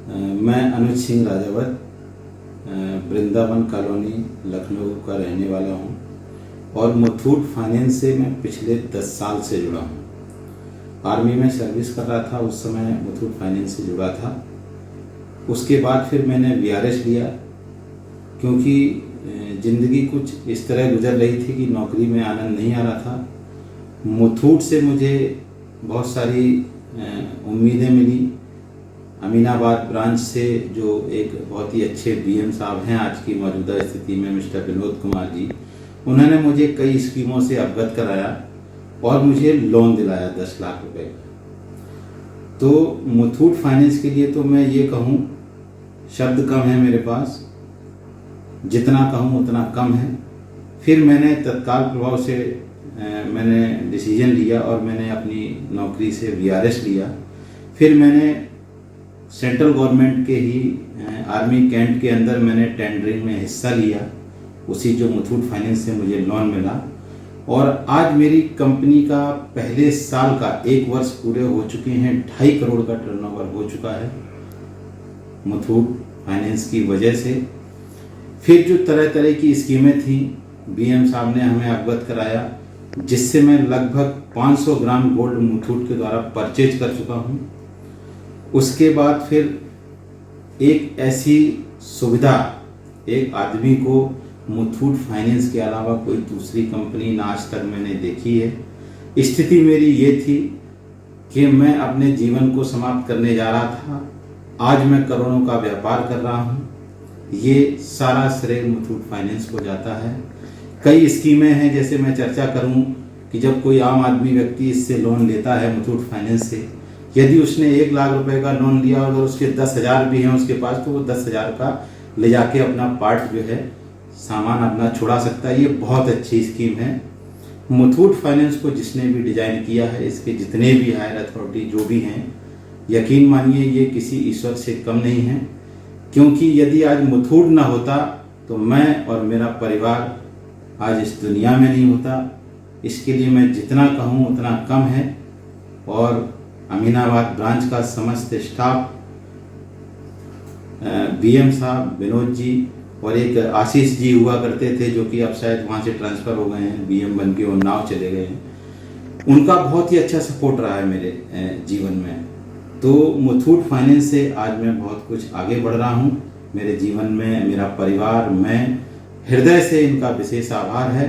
मैं अनुज सिंह राजावत वृंदावन कॉलोनी लखनऊ का रहने वाला हूँ और मुथूट फाइनेंस से मैं पिछले 10 साल से जुड़ा हूँ। आर्मी में सर्विस कर रहा था, उस समय मुथूट फाइनेंस से जुड़ा था। उसके बाद फिर मैंने वीआरएस लिया, क्योंकि ज़िंदगी कुछ इस तरह गुजर रही थी कि नौकरी में आनंद नहीं आ रहा था। मुथूट से मुझे बहुत सारी उम्मीदें मिली। अमीनाबाद ब्रांच से जो एक बहुत ही अच्छे बीएम साहब हैं आज की मौजूदा स्थिति में, मिस्टर विनोद कुमार जी, उन्होंने मुझे कई स्कीमों से अवगत कराया और मुझे लोन दिलाया 10 लाख रुपए का। तो मुथूट फाइनेंस के लिए तो मैं ये कहूँ, शब्द कम है मेरे पास, जितना कहूँ उतना कम है। फिर मैंने तत्काल प्रभाव से मैंने डिसीजन लिया और मैंने अपनी नौकरी से वीआरएस लिया। फिर मैंने सेंट्रल गवर्नमेंट के ही आर्मी कैंट के अंदर मैंने टेंडरिंग में हिस्सा लिया, उसी जो मुथूट फाइनेंस से मुझे लोन मिला। और आज मेरी कंपनी का पहले साल का 1 वर्ष पूरे हो चुके हैं, 2.5 करोड़ का टर्नओवर हो चुका है मुथूट फाइनेंस की वजह से। फिर जो तरह तरह की स्कीमें थी, बीएम साहब ने हमें अवगत कराया, जिससे मैं लगभग 500 ग्राम गोल्ड मुथूट के द्वारा परचेज कर चुका हूँ। उसके बाद फिर एक ऐसी सुविधा एक आदमी को मुथूट फाइनेंस के अलावा कोई दूसरी कंपनी ना आज तक मैंने देखी है। स्थिति मेरी ये थी कि मैं अपने जीवन को समाप्त करने जा रहा था, आज मैं करोड़ों का व्यापार कर रहा हूँ। ये सारा श्रेय मुथूट फाइनेंस को जाता है। कई स्कीमें हैं, जैसे मैं चर्चा करूँ कि जब कोई आम आदमी व्यक्ति इससे लोन लेता है मुथूट फाइनेंस से, यदि उसने 1 लाख रुपए का लोन लिया और उसके 10,000 भी हैं उसके पास, तो वो 10,000 का ले जाके अपना पार्ट जो है सामान अपना छुड़ा सकता है। ये बहुत अच्छी स्कीम है। मुथूट फाइनेंस को जिसने भी डिजाइन किया है, इसके जितने भी हायर अथॉरिटी जो भी हैं, यकीन मानिए ये किसी ईश्वर से कम नहीं है। क्योंकि यदि आज मुथूट ना होता तो मैं और मेरा परिवार आज इस दुनिया में नहीं होता। इसके लिए मैं जितना कहूँ उतना कम है। और अमीनाबाद ब्रांच का समस्त स्टाफ, बीएम साहब, विनोद जी और एक आशीष जी हुआ करते थे, जो कि अब शायद वहाँ से ट्रांसफ़र हो गए हैं, बीएम बन के और नाव चले गए हैं, उनका बहुत ही अच्छा सपोर्ट रहा है मेरे जीवन में। तो मुथूट फाइनेंस से आज मैं बहुत कुछ आगे बढ़ रहा हूँ। मेरे जीवन में मेरा परिवार, मैं, हृदय से इनका विशेष आभार है।